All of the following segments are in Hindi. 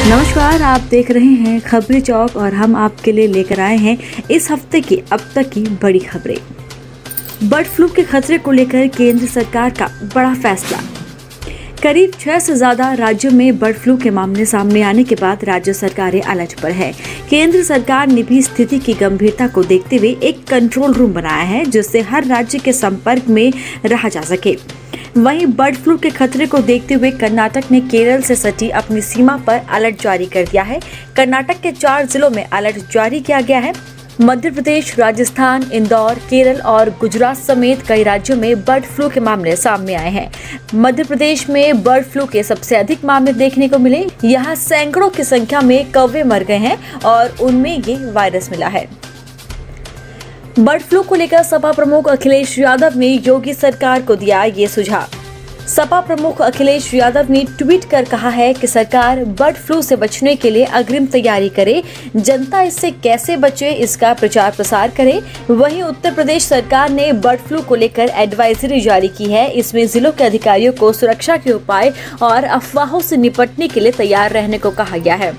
नमस्कार, आप देख रहे हैं खबरें चौक और हम आपके लिए लेकर आए हैं इस हफ्ते की अब तक की बड़ी खबरें। बर्ड फ्लू के खतरे को लेकर केंद्र सरकार का बड़ा फैसला। करीब 6 से ज्यादा राज्यों में बर्ड फ्लू के मामले सामने आने के बाद राज्य सरकारें अलर्ट पर है। केंद्र सरकार ने भी स्थिति की गंभीरता को देखते हुए एक कंट्रोल रूम बनाया है, जिससे हर राज्य के संपर्क में रहा जा सके। वहीं बर्ड फ्लू के खतरे को देखते हुए कर्नाटक ने केरल से सटी अपनी सीमा पर अलर्ट जारी कर दिया है। कर्नाटक के 4 जिलों में अलर्ट जारी किया गया है। मध्य प्रदेश, राजस्थान, इंदौर, केरल और गुजरात समेत कई राज्यों में बर्ड फ्लू के मामले सामने आए हैं। मध्य प्रदेश में बर्ड फ्लू के सबसे अधिक मामले देखने को मिले। यहाँ सैकड़ों की संख्या में कौवे मर गए हैं और उनमें ये वायरस मिला है। बर्ड फ्लू को लेकर सपा प्रमुख अखिलेश यादव ने योगी सरकार को दिया ये सुझाव। सपा प्रमुख अखिलेश यादव ने ट्वीट कर कहा है कि सरकार बर्ड फ्लू से बचने के लिए अग्रिम तैयारी करे, जनता इससे कैसे बचे इसका प्रचार प्रसार करे। वहीं उत्तर प्रदेश सरकार ने बर्ड फ्लू को लेकर एडवाइजरी जारी की है। इसमें जिलों के अधिकारियों को सुरक्षा के उपाय और अफवाहों से निपटने के लिए तैयार रहने को कहा गया है।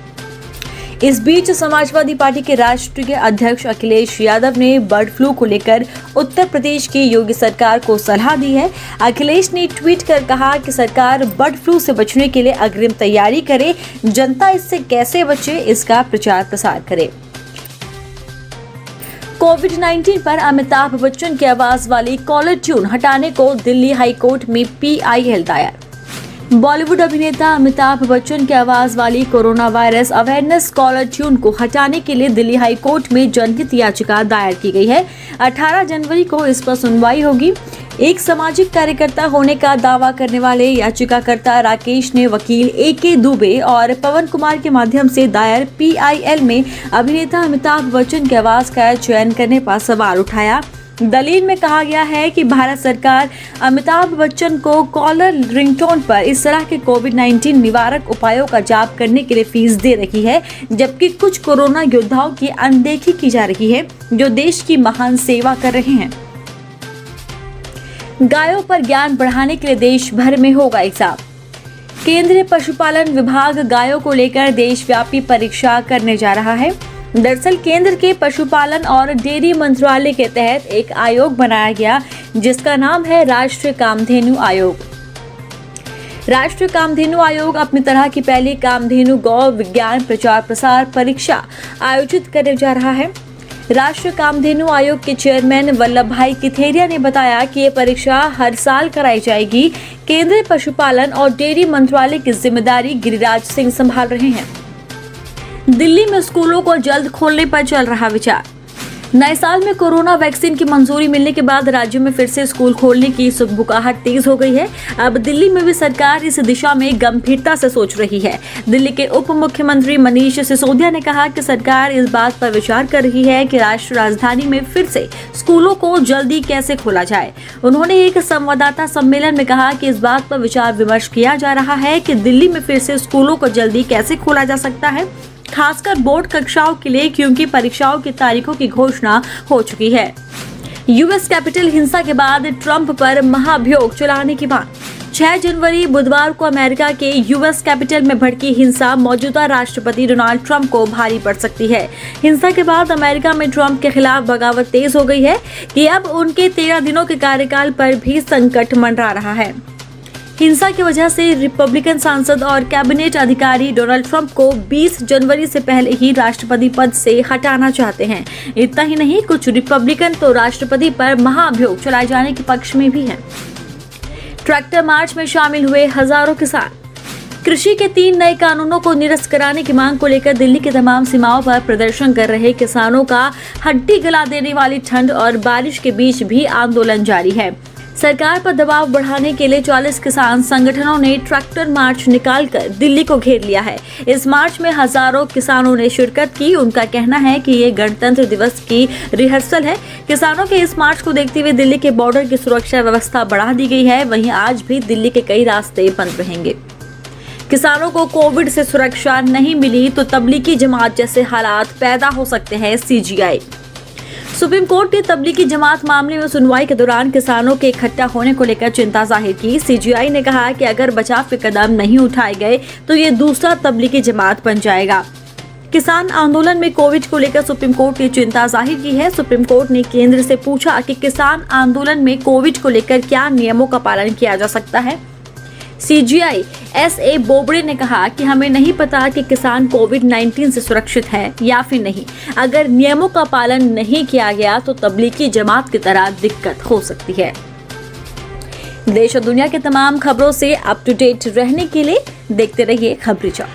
इस बीच समाजवादी पार्टी के राष्ट्रीय अध्यक्ष अखिलेश यादव ने बर्ड फ्लू को लेकर उत्तर प्रदेश की योगी सरकार को सलाह दी है। अखिलेश ने ट्वीट कर कहा कि सरकार बर्ड फ्लू से बचने के लिए अग्रिम तैयारी करे, जनता इससे कैसे बचे इसका प्रचार प्रसार करे। कोविड-19 पर अमिताभ बच्चन की आवाज वाली कॉलर ट्यून हटाने को दिल्ली हाई कोर्ट में PIL दायर। बॉलीवुड अभिनेता अमिताभ बच्चन की आवाज वाली corona virus awareness caller tune को हटाने के लिए दिल्ली हाई कोर्ट में जनहित याचिका दायर की गई है। 18 जनवरी को इस पर सुनवाई होगी। एक सामाजिक कार्यकर्ता होने का दावा करने वाले याचिकाकर्ता राकेश ने वकील AK दुबे और पवन कुमार के माध्यम से दायर PIL में अभिनेता अमिताभ बच्चन की आवाज का चयन करने पर सवाल उठाया। दलील में कहा गया है कि भारत सरकार अमिताभ बच्चन को कॉलर रिंगटोन पर इस तरह के कोविड-19 निवारक उपायों का जाप करने के लिए फीस दे रही है, जबकि कुछ कोरोना योद्धाओं की अनदेखी की जा रही है जो देश की महान सेवा कर रहे हैं। गायों पर ज्ञान बढ़ाने के लिए देश भर में होगा एग्जाम। केंद्रीय पशुपालन विभाग गायों को लेकर देशव्यापी परीक्षा करने जा रहा है। दरअसल केंद्र के पशुपालन और डेयरी मंत्रालय के तहत एक आयोग बनाया गया, जिसका नाम है राष्ट्रीय कामधेनु आयोग। राष्ट्रीय कामधेनु आयोग अपनी तरह की पहली कामधेनु गौ विज्ञान प्रचार प्रसार परीक्षा आयोजित करने जा रहा है। राष्ट्रीय कामधेनु आयोग के चेयरमैन वल्लभ भाई किथेरिया ने बताया कि ये परीक्षा हर साल कराई जाएगी। केंद्रीय पशुपालन और डेयरी मंत्रालय की जिम्मेदारी गिरिराज सिंह संभाल रहे हैं। दिल्ली में स्कूलों को जल्द खोलने पर चल रहा विचार। नए साल में कोरोना वैक्सीन की मंजूरी मिलने के बाद राज्य में फिर से स्कूल खोलने की सुगबुगाहट तेज हो गई है। अब दिल्ली में भी सरकार इस दिशा में गंभीरता से सोच रही है। दिल्ली के उप मुख्यमंत्री मनीष सिसोदिया ने कहा कि सरकार इस बात पर विचार कर रही है कि राष्ट्रीय राजधानी में फिर से स्कूलों को जल्दी कैसे खोला जाए। उन्होंने एक संवाददाता सम्मेलन में कहा कि इस बात पर विचार विमर्श किया जा रहा है कि दिल्ली में फिर से स्कूलों को जल्दी कैसे खोला जा सकता है, खासकर बोर्ड कक्षाओं के लिए, क्योंकि परीक्षाओं की तारीखों की घोषणा हो चुकी है। US कैपिटल हिंसा के बाद ट्रंप पर महाभियोग चलाने की मांग। 6 जनवरी बुधवार को अमेरिका के US कैपिटल में भड़की हिंसा मौजूदा राष्ट्रपति डोनाल्ड ट्रंप को भारी पड़ सकती है। हिंसा के बाद अमेरिका में ट्रंप के खिलाफ बगावत तेज हो गई है कि अब उनके 13 दिनों के कार्यकाल पर भी संकट मंडरा रहा है। हिंसा की वजह से रिपब्लिकन सांसद और कैबिनेट अधिकारी डोनाल्ड ट्रंप को 20 जनवरी से पहले ही राष्ट्रपति पद से हटाना चाहते हैं। इतना ही नहीं, कुछ रिपब्लिकन तो राष्ट्रपति पर महाअभियोग चलाए जाने के पक्ष में भी हैं। ट्रैक्टर मार्च में शामिल हुए हजारों किसान। कृषि के 3 नए कानूनों को निरस्त कराने की मांग को लेकर दिल्ली की तमाम सीमाओं पर प्रदर्शन कर रहे किसानों का हड्डी गला देने वाली ठंड और बारिश के बीच भी आंदोलन जारी है। सरकार पर दबाव बढ़ाने के लिए 40 किसान संगठनों ने ट्रैक्टर मार्च निकालकर दिल्ली को घेर लिया है। इस मार्च में हजारों किसानों ने शिरकत की। उनका कहना है कि ये गणतंत्र दिवस की रिहर्सल है। किसानों के इस मार्च को देखते हुए दिल्ली के बॉर्डर की सुरक्षा व्यवस्था बढ़ा दी गई है। वहीं आज भी दिल्ली के कई रास्ते बंद रहेंगे। किसानों को कोविड से सुरक्षा नहीं मिली तो तबलीगी जमात जैसे हालात पैदा हो सकते हैं। CGI सुप्रीम कोर्ट ने तबलीगी जमात मामले में सुनवाई के दौरान किसानों के इकट्ठा होने को लेकर चिंता जाहिर की। सीजीआई ने कहा कि अगर बचाव के कदम नहीं उठाए गए तो ये दूसरा तबलीगी जमात बन जाएगा। किसान आंदोलन में कोविड को लेकर सुप्रीम कोर्ट ने चिंता जाहिर की है। सुप्रीम कोर्ट ने केंद्र से पूछा कि किसान आंदोलन में कोविड को लेकर क्या नियमों का पालन किया जा सकता है। सीजीआई एसए बोबड़े ने कहा कि हमें नहीं पता कि किसान कोविड-19 से सुरक्षित है या फिर नहीं। अगर नियमों का पालन नहीं किया गया तो तबलीगी जमात की तरह दिक्कत हो सकती है। देश और दुनिया के तमाम खबरों से अप टू डेट रहने के लिए देखते रहिए खबरी चौक।